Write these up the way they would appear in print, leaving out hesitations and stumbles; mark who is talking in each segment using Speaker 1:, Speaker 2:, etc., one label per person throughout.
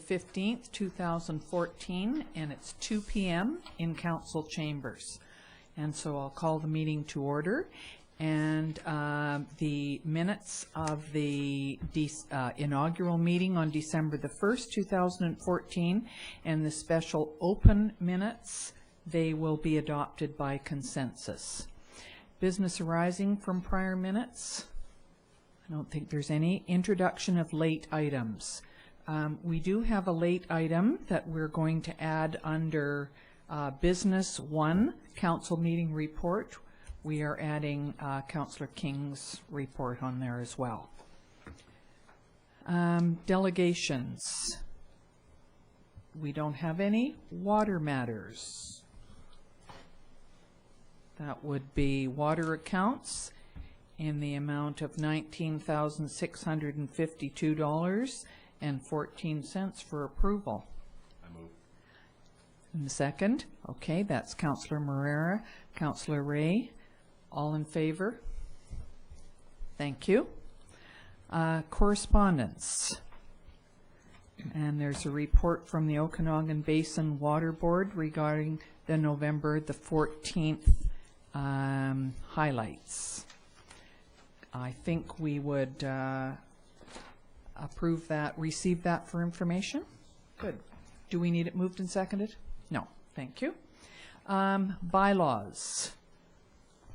Speaker 1: 15th, 2014, and it's 2 p.m. in council chambers. And so I'll call the meeting to order. And the minutes of the inaugural meeting on December the 1st, 2014, and the special open minutes, they will be adopted by consensus. Business arising from prior minutes? I don't think there's any. Introduction of late items. We do have a late item that we're going to add under Business 1, Council Meeting Report. We are adding Councillor King's report on there as well. Delegations. We don't have any. Water matters. That would be water accounts in the amount of $19,652.14 for approval.
Speaker 2: I move.
Speaker 1: In the second, okay, that's Councillor Moreira, Councillor Ray. All in favor? Thank you. Correspondence. And there's a report from the Okanagan Basin Water Board regarding the November the 14th highlights. I think we would approve that, receive that for information. Good. Do we need it moved and seconded? No. Thank you. Bylaws.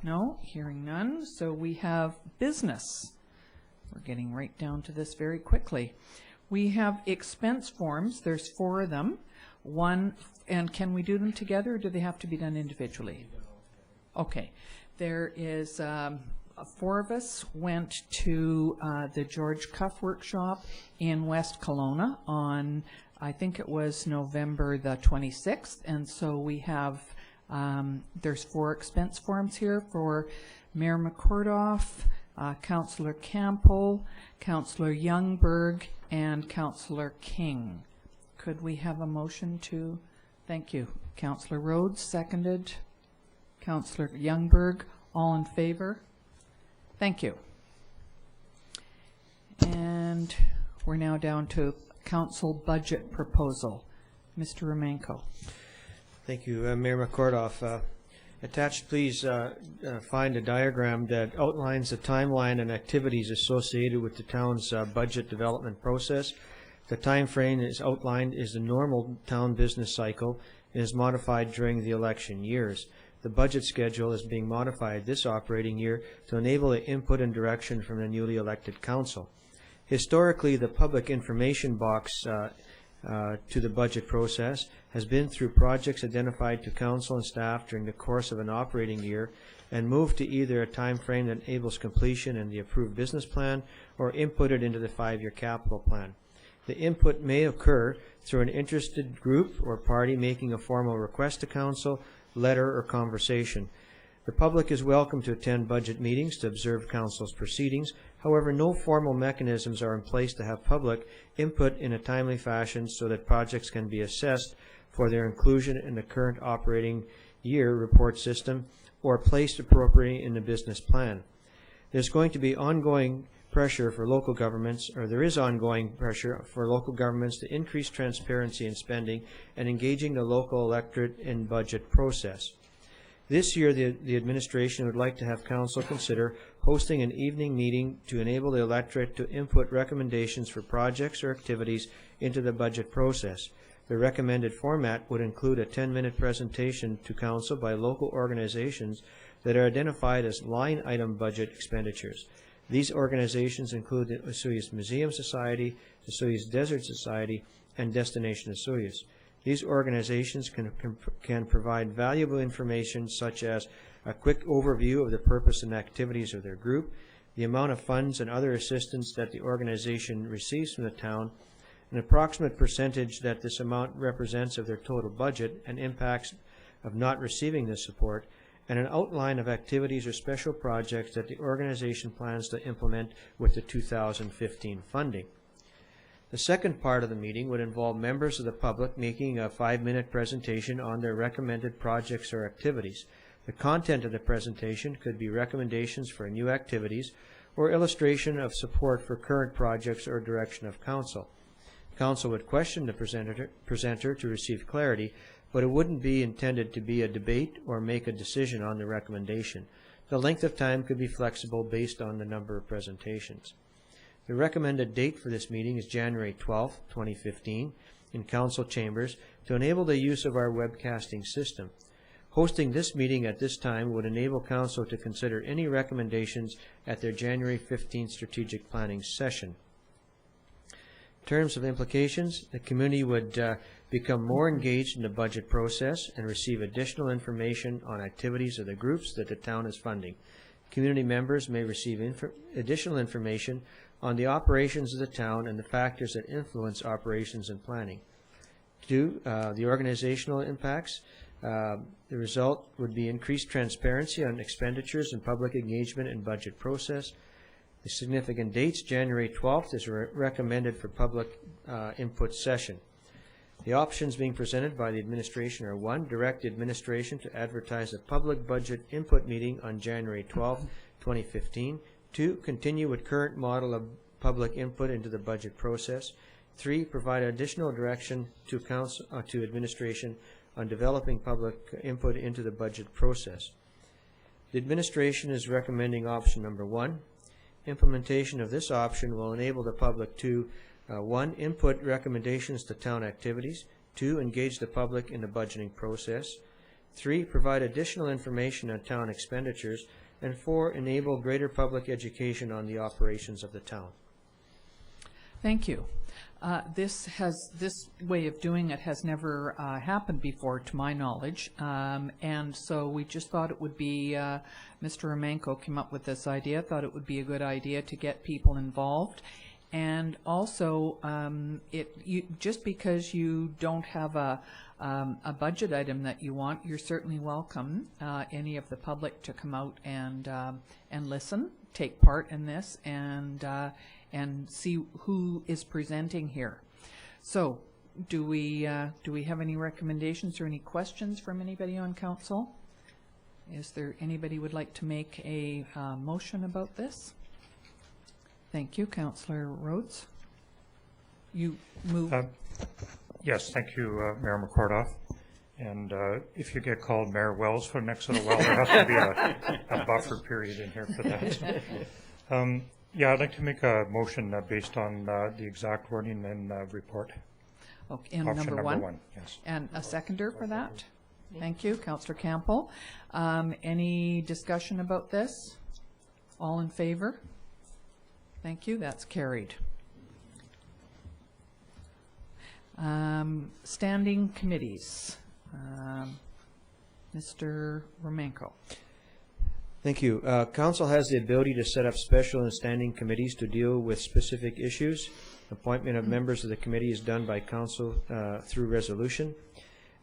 Speaker 1: No, hearing none. So we have business. We're getting right down to this very quickly. We have expense forms. There's 4 of them. One, and can we do them together or do they have to be done individually? Okay. There is 4 of us went to the George Cuff workshop in West Kelowna on, I think it was November the 26th, and so we have there's 4 expense forms here for Mayor McCordoff, Councillor Campbell, Councillor Youngberg, and Councillor King. Could we have a motion to? Thank you. Councillor Rhodes, seconded. Councillor Youngberg, all in favor? Thank you. And we're now down to council budget proposal. Mr. Romanko.
Speaker 3: Thank you, Mayor McCordoff. Attached, please find a diagram that outlines the timeline and activities associated with the town's budget development process. The time frame is outlined is the normal town business cycle and is modified during the election years. The budget schedule is being modified this operating year to enable the input and direction from the newly elected council. Historically, the public information box to the budget process has been through projects identified to council and staff during the course of an operating year and moved to either a time frame that enables completion in the approved business plan or inputted into the 5-year capital plan. The input may occur through an interested group or party making a formal request to council, letter, or conversation. The public is welcome to attend budget meetings to observe council's proceedings. However, no formal mechanisms are in place to have public input in a timely fashion so that projects can be assessed for their inclusion in the current operating year report system or placed appropriately in the business plan. There's going to be ongoing pressure for local governments, or there is ongoing pressure for local governments to increase transparency in spending and engaging the local electorate in budget process. This year, the administration would like to have council consider hosting an evening meeting to enable the electorate to input recommendations for projects or activities into the budget process. The recommended format would include a 10-minute presentation to council by local organizations that are identified as line item budget expenditures. These organizations include the Osoyoos Museum Society, the Osoyoos Desert Society, and Destination Osoyoos. These organizations can provide valuable information such as a quick overview of the purpose and activities of their group, the amount of funds and other assistance that the organization receives from the town, an approximate percentage that this amount represents of their total budget and impacts of not receiving this support, and an outline of activities or special projects that the organization plans to implement with the 2015 funding. The second part of the meeting would involve members of the public making a 5-minute presentation on their recommended projects or activities. The content of the presentation could be recommendations for new activities or illustration of support for current projects or direction of council. Council would question the presenter to receive clarity, but it wouldn't be intended to be a debate or make a decision on the recommendation. The length of time could be flexible based on the number of presentations. The recommended date for this meeting is January 12, 2015, in Council chambers to enable the use of our webcasting system. Hosting this meeting at this time would enable Council to consider any recommendations at their January 15th strategic planning session. In terms of implications, the community would become more engaged in the budget process and receive additional information on activities of the groups that the town is funding. Community members may receive additional information on the operations of the town and the factors that influence operations and planning. 2, the organizational impacts. The result would be increased transparency on expenditures and public engagement in budget process. The significant dates, January 12th is recommended for public input session. The options being presented by the administration are 1, direct the administration to advertise a public budget input meeting on January 12th, 2015. 2, continue with current model of public input into the budget process. 3, provide additional direction to council to administration on developing public input into the budget process. The administration is recommending option number 1. Implementation of this option will enable the public to 1, input recommendations to town activities. 2, engage the public in the budgeting process. 3, provide additional information on town expenditures. And 4, enable greater public education on the operations of the town.
Speaker 1: Thank you. This way of doing it has never happened before, to my knowledge, and so we just thought it would be, Mr. Romanko came up with this idea, thought it would be a good idea to get people involved. And also, just because you don't have a budget item that you want, you're certainly welcome, any of the public, to come out and listen, take part in this, and see who is presenting here. So, do we have any recommendations or any questions from anybody on council? Is there anybody would like to make a motion about this? Thank you, Councillor Rhodes. You move.
Speaker 2: Yes, thank you, Mayor McCordoff. And if you get called Mayor Wells for the next little while, there has to be a buffer period in here for that. Yeah, I'd like to make a motion based on the exact wording and report.
Speaker 1: Okay, and
Speaker 2: Option
Speaker 1: number one?
Speaker 2: Yes.
Speaker 1: And a seconder for that? Thank you, Councillor Campbell. Any discussion about this? All in favor? Thank you, that's carried. Standing committees. Mr. Romanko.
Speaker 3: Thank you. Council has the ability to set up special and standing committees to deal with specific issues. Appointment of members of the committee is done by Council through resolution.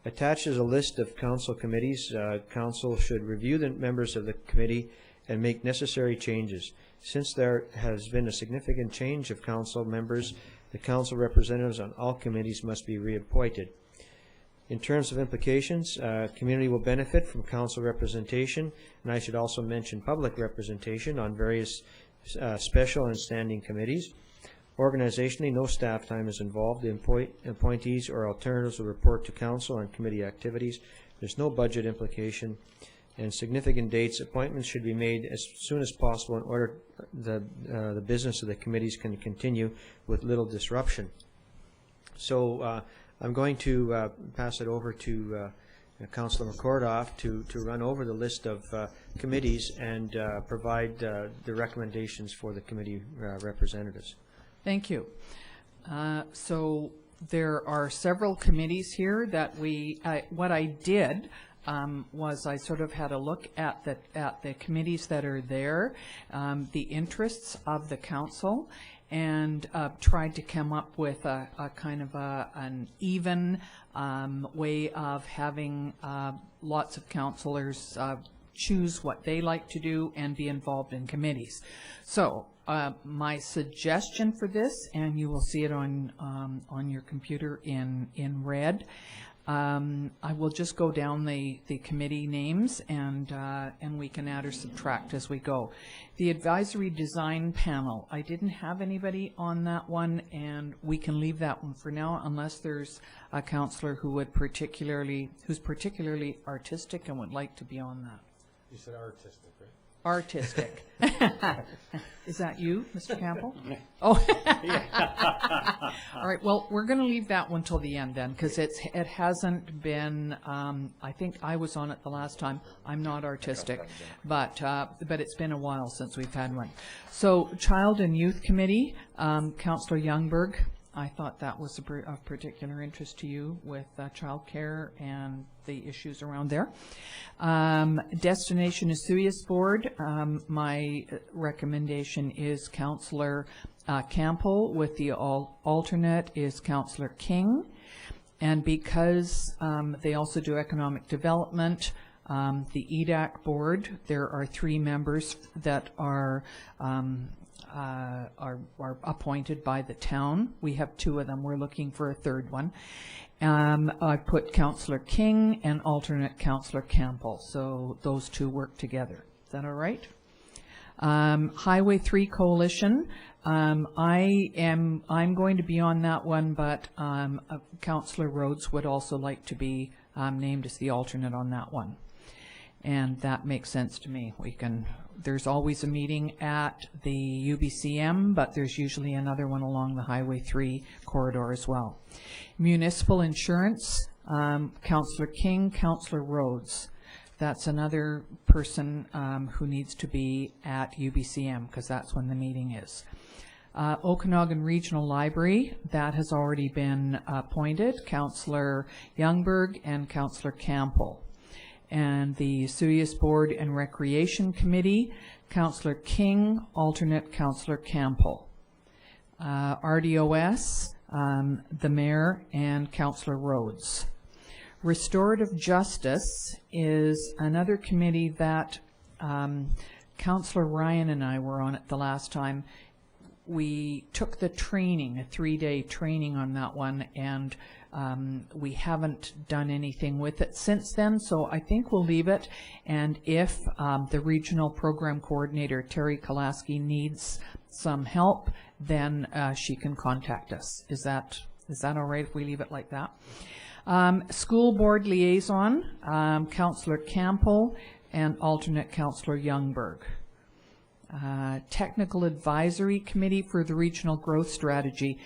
Speaker 3: Attached is a list of Council committees. Council should review the members of the committee and make necessary changes. Since there has been a significant change of Council members, the Council representatives on all committees must be reappointed. In terms of implications, community will benefit from Council representation, and I should also mention public representation on various special and standing committees. Organizationally, no staff time is involved. The appointees or alternatives will report to Council on committee activities. There's no budget implication. And significant dates, appointments should be made as soon as possible in order the business of the committees can continue with little disruption. So I'm going to pass it over to Councillor McCordoff to run over the list of committees and provide the recommendations for the committee representatives.
Speaker 1: Thank you. So there are several committees here that what I did was I sort of had a look at the committees that are there, the interests of the council, and tried to come up with a kind of an even way of having lots of councillors choose what they like to do and be involved in committees. So my suggestion for this, and you will see it on your computer in red, I will just go down the committee names, and we can add or subtract as we go. The Advisory Design Panel, I didn't have anybody on that one, and we can leave that one for now unless there's a councillor who would who's particularly artistic and would like to be on that.
Speaker 4: You said artistic, right?
Speaker 1: Artistic. Is that you, Mr. Campbell? Oh. All right, well, we're going to leave that one till the end then, because it hasn't been, I think I was on it the last time. I'm not artistic, but it's been a while since we've had one. So Child and Youth Committee, Councillor Youngberg, I thought that was of particular interest to you with child care and the issues around there. Destination Esuias Board, my recommendation is Councillor Campbell, with the alternate is Councillor King. And because they also do economic development, the EDAC board, there are 3 members that are appointed by the town. We have 2 of them. We're looking for a 3rd one. I put Councillor King and alternate Councillor Campbell, so those 2 work together. Is that all right? Highway 3 Coalition. I'm going to be on that one, but Councillor Rhodes would also like to be named as the alternate on that one, and that makes sense to me. There's always a meeting at the UBCM, but there's usually another one along the Highway 3 corridor as well. Municipal Insurance, Councillor King, Councillor Rhodes. That's another person who needs to be at UBCM, because that's when the meeting is. Okanagan Regional Library, that has already been appointed, Councillor Youngberg and Councillor Campbell. And the Esuias Board and Recreation Committee, Councillor King, alternate Councillor Campbell. RDOS, the Mayor and Councillor Rhodes. Restorative Justice is another committee that Councillor Ryan and I were on it the last time. We took the training, a 3-day training on that one, and we haven't done anything with it since then, so I think we'll leave it. And if the regional program coordinator, Terry Kolaski, needs some help, then she can contact us. Is that all right if we leave it like that? School Board Liaison, Councillor Campbell and alternate Councillor Youngberg. Technical Advisory Committee for the Regional Growth Strategy.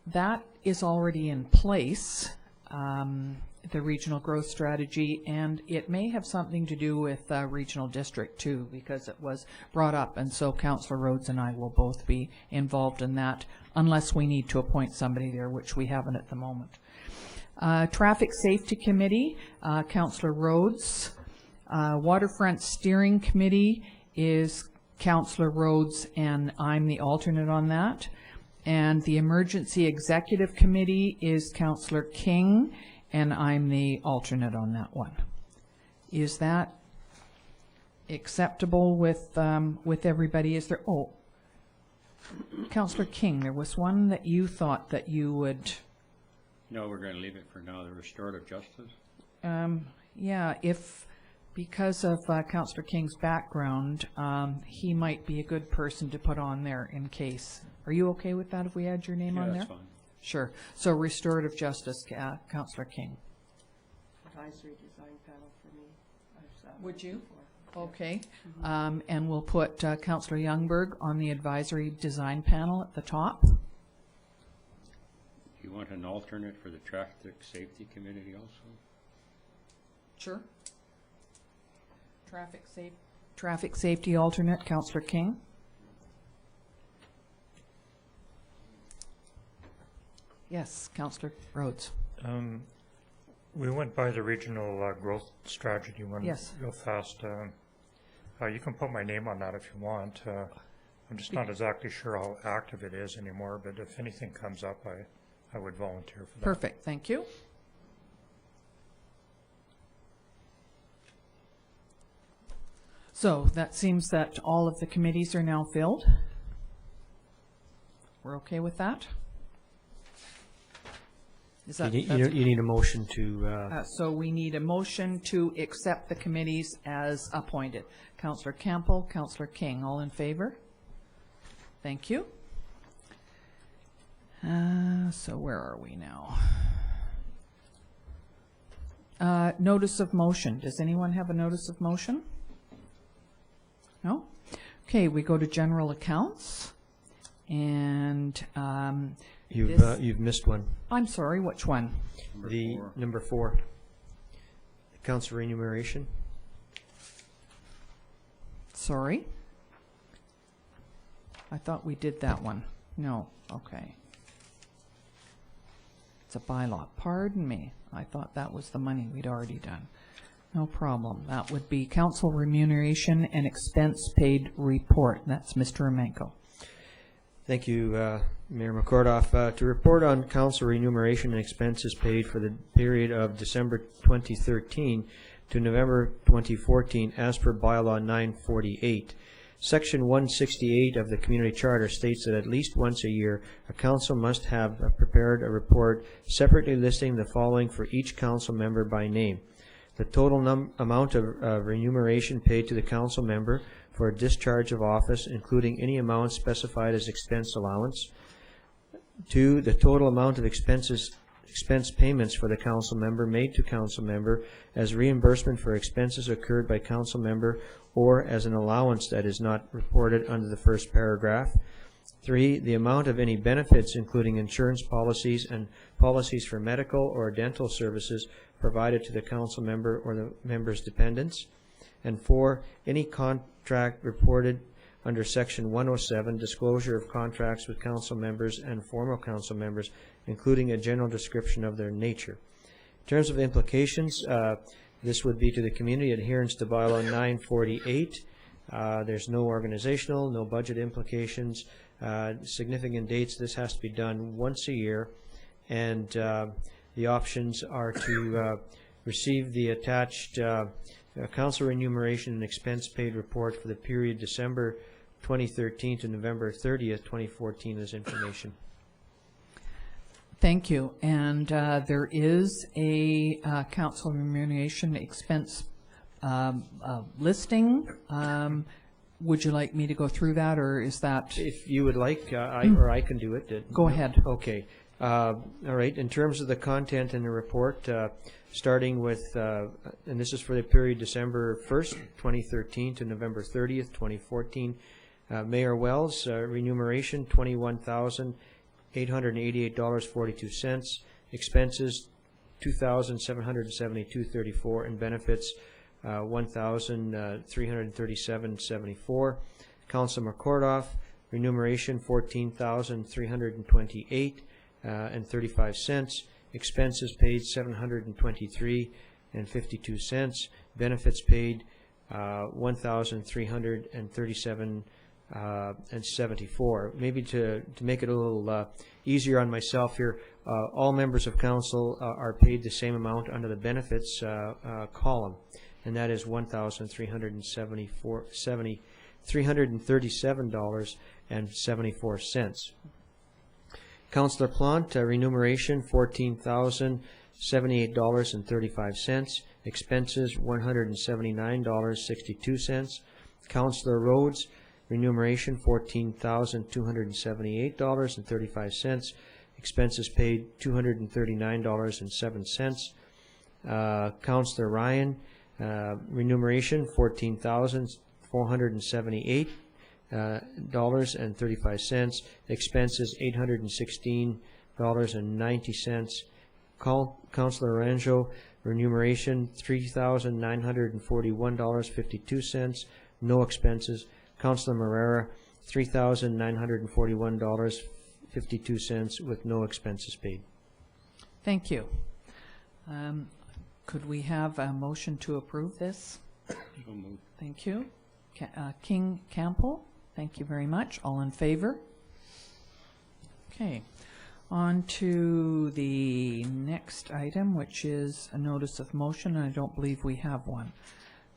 Speaker 1: That is already in place, the Regional Growth Strategy, and it may have something to do with Regional District too, because it was brought up, and so Councillor Rhodes and I will both be involved in that, unless we need to appoint somebody there, which we haven't at the moment. Traffic Safety Committee, Councillor Rhodes. Waterfront Steering Committee is Councillor Rhodes, and I'm the alternate on that. And the Emergency Executive Committee is Councillor King, and I'm the alternate on that one. Is that acceptable with everybody? Is there? Oh, Councillor King, there was one that you thought that you would.
Speaker 5: No, we're going to leave it for now. The Restorative Justice.
Speaker 1: Yeah, because of Councillor King's background, he might be a good person to put on there in case. Are you okay with that if we add your name on there?
Speaker 5: Yeah, that's fine.
Speaker 1: Sure. So Restorative Justice, Councillor King.
Speaker 6: Advisory Design Panel for me.
Speaker 1: Would you? Okay. And we'll put Councillor Youngberg on the Advisory Design Panel at the top.
Speaker 5: Do you want an alternate for the Traffic Safety Committee also?
Speaker 1: Sure. Traffic Safety alternate, Councillor King. Yes, Councillor Rhodes.
Speaker 2: We went by the regional growth strategy one real fast. You can put my name on that if you want. I'm just not exactly sure how active it is anymore, but if anything comes up, I would volunteer for that.
Speaker 1: Perfect, thank you. So that seems that all of the committees are now filled. We're okay with that? Is that,
Speaker 3: You need a motion to,
Speaker 1: so we need a motion to accept the committees as appointed. Councillor Campbell, Councillor King, all in favor? Thank you. So where are we now? Notice of motion. Does anyone have a notice of motion? No? Okay, we go to general accounts. And
Speaker 3: you've missed one.
Speaker 1: I'm sorry, which one?
Speaker 3: Number 4. Council remuneration.
Speaker 1: Sorry. I thought we did that one. No, okay. It's a bylaw. Pardon me. I thought that was the money we'd already done. No problem. That would be council remuneration and expense paid report. That's Mr. Emenko.
Speaker 3: Thank you, Mayor McCordoff. To report on council remuneration and expenses paid for the period of December 2013 to November 2014 as per bylaw 948. Section 168 of the Community Charter states that at least once a year, a council must have prepared a report separately listing the following for each council member by name: the total amount of remuneration paid to the council member for a discharge of office, including any amount specified as expense allowance. 2, the total amount of expense payments for the council member made to council member as reimbursement for expenses occurred by council member or as an allowance that is not reported under the first paragraph. 3, the amount of any benefits, including insurance policies and policies for medical or dental services provided to the council member or the member's dependents. And 4, any contract reported under Section 107, disclosure of contracts with council members and former council members, including a general description of their nature. In terms of implications, this would be to the community adherence to bylaw 948. There's no organizational, no budget implications. Significant dates, this has to be done once a year, and the options are to receive the attached council remuneration and expense paid report for the period December 2013 to November 30th, 2014 as information.
Speaker 1: Thank you. And there is a council remuneration expense listing. Would you like me to go through that, or is that?
Speaker 3: If you would like, I can do it.
Speaker 1: Go ahead.
Speaker 3: Okay. All right. In terms of the content in the report, starting with, and this is for the period December 1st, 2013 to November 30th, 2014, Mayor Wells, remuneration $21,888.42, expenses $2,772.34, and benefits $1,337.74. Councilor McCordoff, remuneration $14,328.35, expenses paid $723.52, benefits paid $1,337.74. Maybe to make it a little easier on myself here, all members of council are paid the same amount under the benefits column, and that is $337.74. Councillor Plant, remuneration $14,078.35, expenses $179.62. Councillor Rhodes, remuneration $14,278.35, expenses paid $239.07. Councillor Ryan, remuneration $14,478.35, expenses $816.90. Councillor Ranjo, remuneration $3,941.52, no expenses. Councillor Marrera, $3,941.52 with no expenses paid.
Speaker 1: Thank you. Could we have a motion to approve this?
Speaker 5: So moved.
Speaker 1: Thank you. King Campbell, thank you very much. All in favor? Okay. On to the next item, which is a notice of motion, and I don't believe we have one.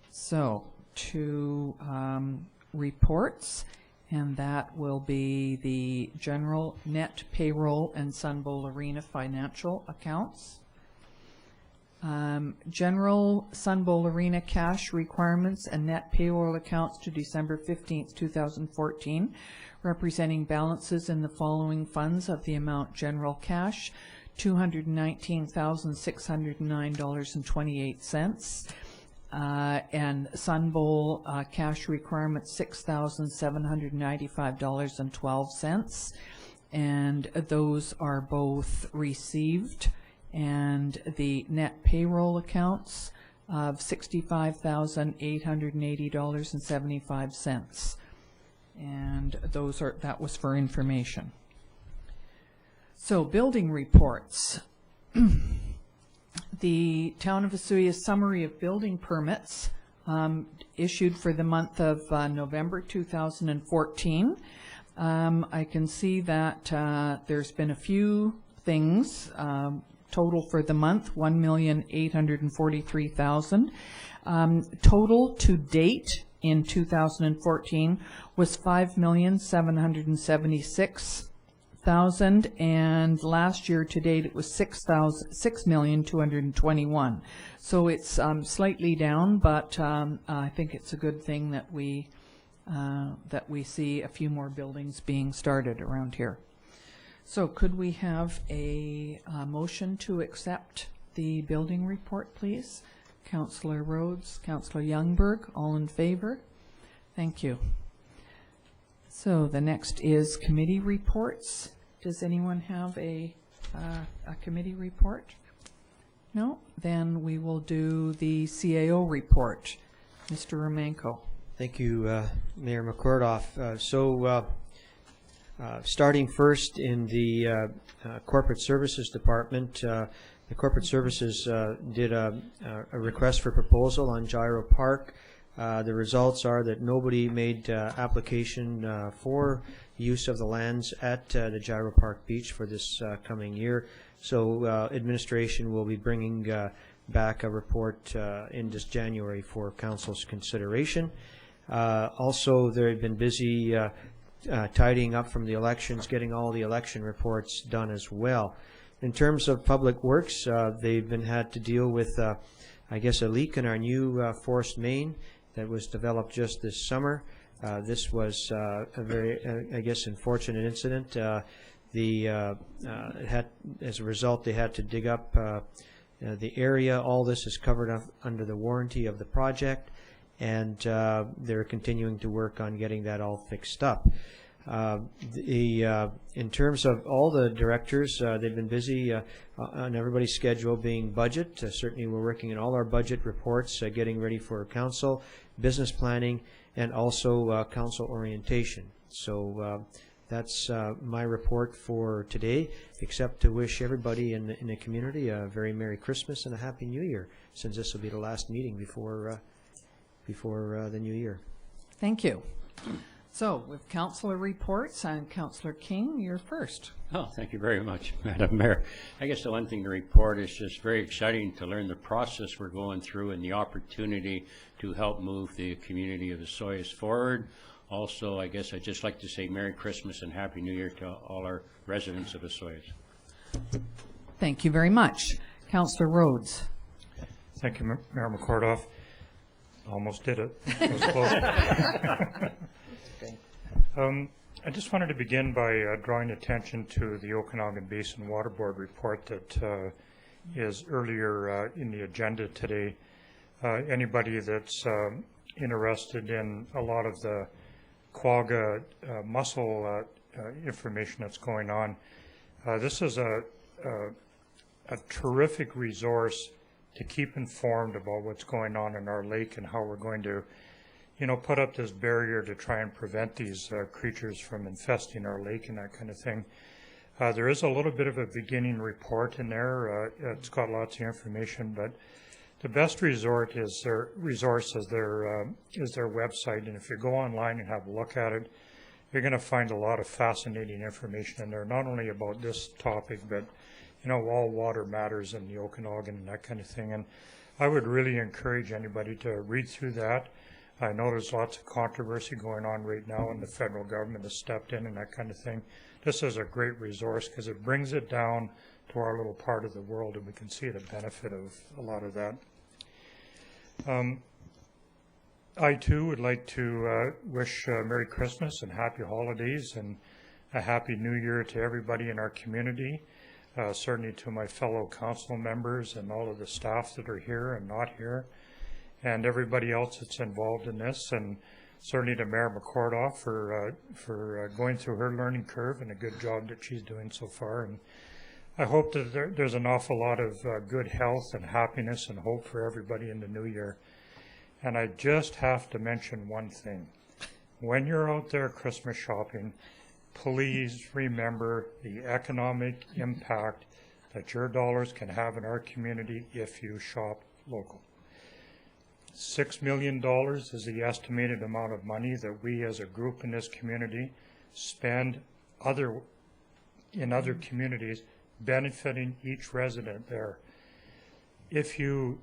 Speaker 1: So, to reports, and that will be the general net payroll and Sunbowl Arena financial accounts. General Sunbowl Arena cash requirements and net payroll accounts to December 15th, 2014, representing balances in the following funds of the amount: general cash, $219,609.28, and Sunbowl cash requirements $6,795.12, and those are both received. And the net payroll accounts of $65,880.75, and that was for information. So building reports. The Town of Vesuvius summary of building permits issued for the month of November 2014. I can see that there's been a few things. Total for the month, $1,843,000. Total to date in 2014 was $5,776,000, and last year to date it was $6,221,000. So it's slightly down, but I think it's a good thing that we see a few more buildings being started around here. So could we have a motion to accept the building report, please? Councillor Rhodes, Councillor Youngberg, all in favor? Thank you. So the next is committee reports. Does anyone have a committee report? No? Then we will do the CAO report. Mr. Romanko.
Speaker 3: Thank you, Mayor McCordoff. Starting first in the Corporate Services Department, the Corporate Services did a request for proposal on Gyro Park. The results are that nobody made application for use of the lands at the Gyro Park Beach for this coming year. So administration will be bringing back a report in this January for Council's consideration. Also, they've been busy tidying up from the elections, getting all the election reports done as well. In terms of public works, they've had to deal with, I guess, a leak in our new forced main that was developed just this summer. This was a very, I guess, unfortunate incident. As a result, they had to dig up the area. All this is covered up under the warranty of the project, and they're continuing to work on getting that all fixed up. In terms of all the directors, they've been busy on everybody's schedule being budget. Certainly we're working on all our budget reports, getting ready for council, business planning, and also council orientation. So that's my report for today, except to wish everybody in the community a very Merry Christmas and a Happy New Year, since this will be the last meeting before the new year.
Speaker 1: Thank you. So with councillor reports, and Councillor King, you're first.
Speaker 5: Oh, thank you very much, Madam Mayor. I guess the one thing to report is just very exciting to learn the process we're going through and the opportunity to help move the community of Vesuvius forward. Also, I guess I'd just like to say Merry Christmas and Happy New Year to all our residents of Vesuvius.
Speaker 1: Thank you very much. Councillor Rhodes.
Speaker 2: Thank you, Mayor McCordoff. Almost did it. It was close. I just wanted to begin by drawing attention to the Okanagan Basin Water Board report that is earlier in the agenda today. Anybody that's interested in a lot of the quagga mussel information that's going on, this is a terrific resource to keep informed about what's going on in our lake and how we're going to put up this barrier to try and prevent these creatures from infesting our lake and that kind of thing. There is a little bit of a beginning report in there. It's got lots of information, but the best resource is their website. And if you go online and have a look at it, you're going to find a lot of fascinating information in there, not only about this topic, but all water matters in the Okanagan and that kind of thing. And I would really encourage anybody to read through that. I know there's lots of controversy going on right now, and the federal government has stepped in and that kind of thing. This is a great resource because it brings it down to our little part of the world, and we can see the benefit of a lot of that. I too would like to wish Merry Christmas and Happy Holidays and a Happy New Year to everybody in our community, certainly to my fellow council members and all of the staff that are here and not here, and everybody else that's involved in this, and certainly to Mayor McCordoff for going through her learning curve and a good job that she's doing so far. And I hope that there's an awful lot of good health and happiness and hope for everybody in the new year. And I just have to mention one thing. When you're out there Christmas shopping, please remember the economic impact that your dollars can have in our community if you shop local. $6 million is the estimated amount of money that we as a group in this community spend in other communities, benefiting each resident there. If you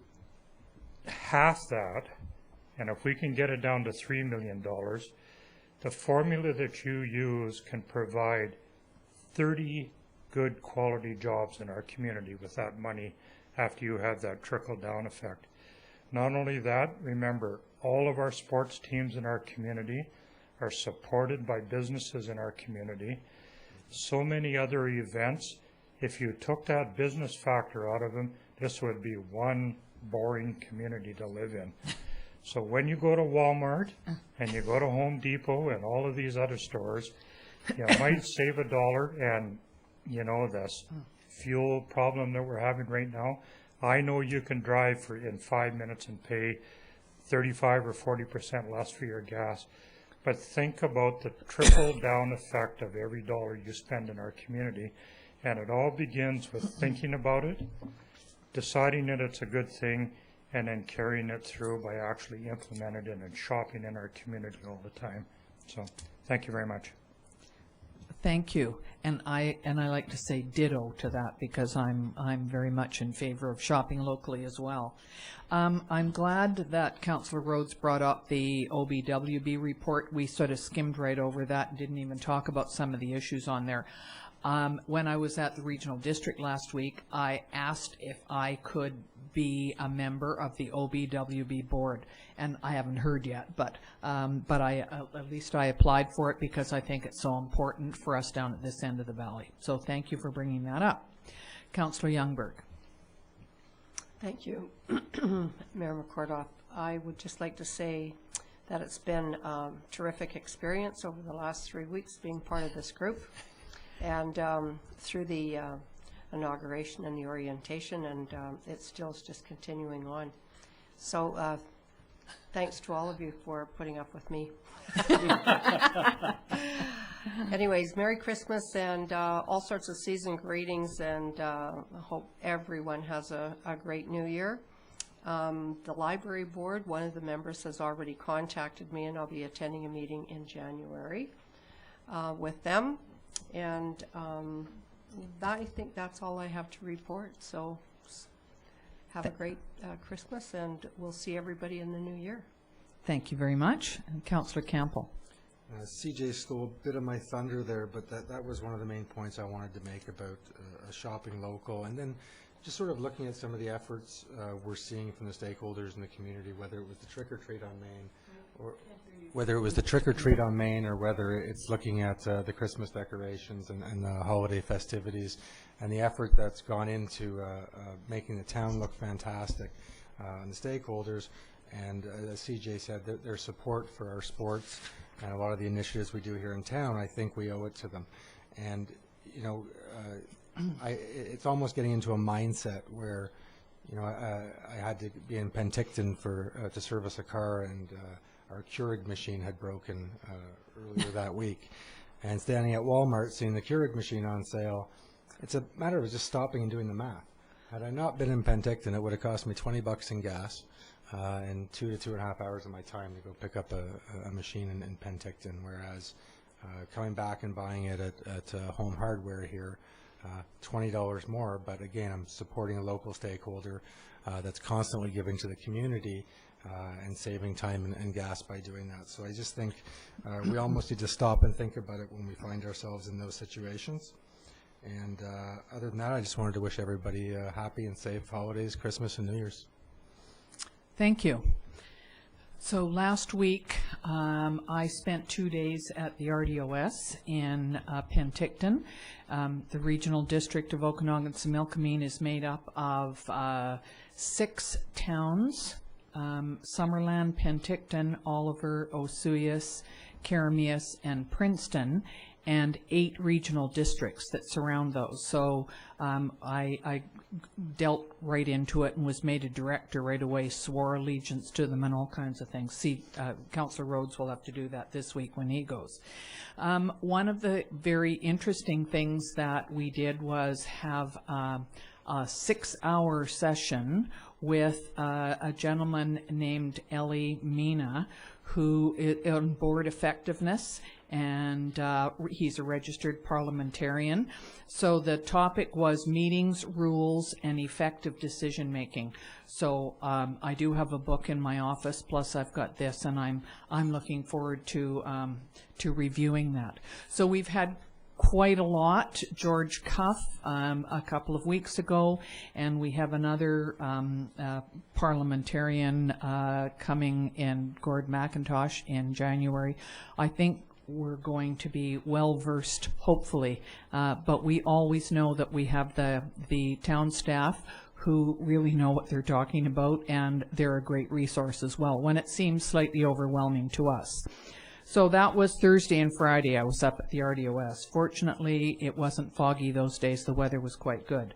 Speaker 2: half that, and if we can get it down to $3 million, the formula that you use can provide 30 good quality jobs in our community with that money after you have that trickle-down effect. Not only that, remember, all of our sports teams in our community are supported by businesses in our community. So many other events, if you took that business factor out of them, this would be one boring community to live in. So when you go to Walmart and you go to Home Depot and all of these other stores, you might save $1, and you know, this fuel problem that we're having right now, I know you can drive in 5 minutes and pay 35 or 40% less for your gas. But think about the trickle-down effect of every dollar you spend in our community. And it all begins with thinking about it, deciding that it's a good thing, and then carrying it through by actually implementing it and shopping in our community all the time. So thank you very much.
Speaker 1: Thank you, and I like to say ditto to that, because I'm very much in favor of shopping locally as well. I'm glad that Councillor Rhodes brought up the OBWB report. We sort of skimmed right over that and didn't even talk about some of the issues on there. When I was at the regional district last week, I asked if I could be a member of the OBWB board, and I haven't heard yet, but at least I applied for it because I think it's so important for us down at this end of the valley. So thank you for bringing that up. Councillor Youngberg.
Speaker 6: Thank you, Mayor McCordoff. I would just like to say that it's been a terrific experience over the last 3 weeks being part of this group, and through the inauguration and the orientation, and it still is just continuing on. So thanks to all of you for putting up with me. Anyways, Merry Christmas and all sorts of season greetings, and I hope everyone has a great new year. The library board, one of the members has already contacted me, and I'll be attending a meeting in January with them. And I think that's all I have to report. So have a great Christmas, and we'll see everybody in the new year.
Speaker 1: Thank you very much. And Councillor Campbell.
Speaker 4: CJ stole a bit of my thunder there, but that was one of the main points I wanted to make about shopping local. And then just sort of looking at some of the efforts we're seeing from the stakeholders in the community, whether it was the trick or treat on Main, or whether it was the trick or treat on Main, or whether it's looking at the Christmas decorations and the holiday festivities, and the effort that's gone into making the town look fantastic, and the stakeholders. And as CJ said, their support for our sports and a lot of the initiatives we do here in town, I think we owe it to them. And you know, it's almost getting into a mindset where, you know, I had to be in Penticton to service a car, and our Keurig machine had broken earlier that week. And standing at Walmart, seeing the Keurig machine on sale, it's a matter of just stopping and doing the math. Had I not been in Penticton, it would have cost me $20 in gas and 2 to 2.5 hours of my time to go pick up a machine in Penticton. Whereas coming back and buying it at Home Hardware here, $20 more, but again, I'm supporting a local stakeholder that's constantly giving to the community and saving time and gas by doing that. So I just think we almost need to stop and think about it when we find ourselves in those situations. And other than that, I just wanted to wish everybody happy and safe holidays, Christmas and New Year's.
Speaker 1: Thank you. So last week, I spent 2 days at the RDOS in Penticton. The Regional District of Okanagan-Similkameen is made up of 6 towns: Summerland, Penticton, Oliver, Osoyoos, Karamias, and Princeton, and 8 regional districts that surround those. So I dealt right into it and was made a director right away, swore allegiance to them and all kinds of things. See, Councillor Rhodes will have to do that this week when he goes. One of the very interesting things that we did was have a 6-hour session with a gentleman named Ellie Mina, who is on board effectiveness, and he's a registered parliamentarian. So the topic was meetings, rules, and effective decision making. So I do have a book in my office, plus I've got this, and I'm looking forward to reviewing that. So we've had quite a lot. George Cuff a couple of weeks ago, and we have another parliamentarian coming in, Gord McIntosh, in January. I think we're going to be well versed, hopefully, but we always know that we have the town staff who really know what they're talking about, and they're a great resource as well when it seems slightly overwhelming to us. So that was Thursday and Friday. I was up at the RDOS. Fortunately, it wasn't foggy those days. The weather was quite good.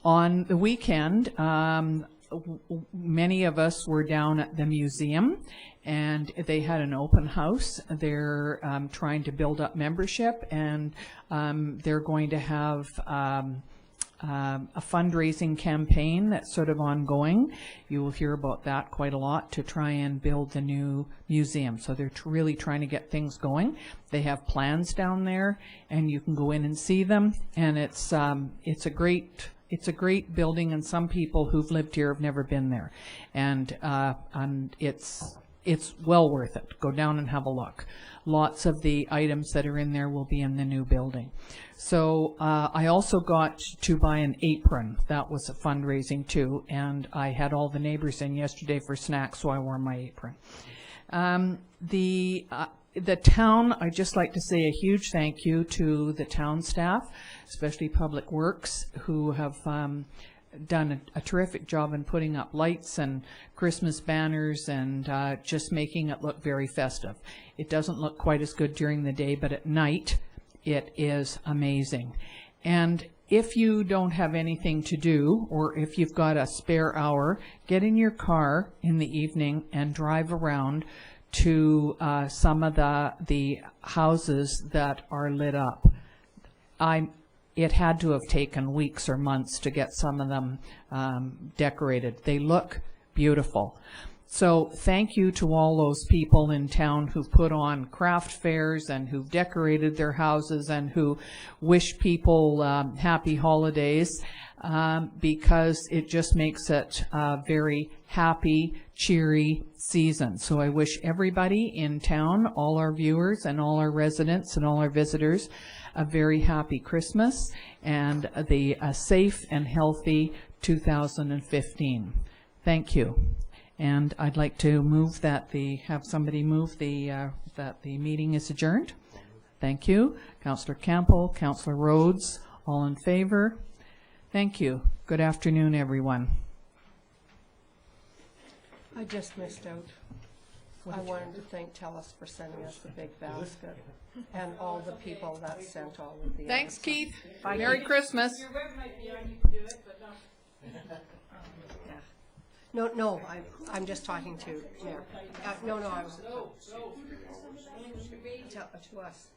Speaker 1: On the weekend, many of us were down at the museum, and they had an open house. They're trying to build up membership, and they're going to have a fundraising campaign that's sort of ongoing. You will hear about that quite a lot to try and build the new museum. So they're really trying to get things going. They have plans down there, and you can go in and see them. And it's a great building, and some people who've lived here have never been there, and it's well worth it. Go down and have a look. Lots of the items that are in there will be in the new building. So I also got to buy an apron. That was a fundraising too, and I had all the neighbors in yesterday for snacks, so I wore my apron. The town, I'd just like to say a huge thank you to the town staff, especially Public Works, who have done a terrific job in putting up lights and Christmas banners and just making it look very festive. It doesn't look quite as good during the day, but at night it is amazing. And if you don't have anything to do, or if you've got a spare hour, get in your car in the evening and drive around to some of the houses that are lit up. It had to have taken weeks or months to get some of them decorated. They look beautiful. So thank you to all those people in town who've put on craft fairs and who've decorated their houses and who wish people happy holidays, because it just makes it a very happy, cheery season. So I wish everybody in town, all our viewers and all our residents and all our visitors, a very happy Christmas and a safe and healthy 2015. Thank you. And I'd like to move that have somebody move that the meeting is adjourned. Thank you. Councillor Campbell, Councillor Rhodes, all in favor? Thank you. Good afternoon, everyone.
Speaker 6: I just missed out. I wanted to thank TELUS for sending us the big basket and all the people that sent all of the
Speaker 1: Thanks,
Speaker 6: items.
Speaker 1: Keith.
Speaker 6: Bye,
Speaker 1: Merry
Speaker 6: Keith.
Speaker 1: Christmas.
Speaker 6: Yeah. No, I'm just talking to Mayor. No, I was to us.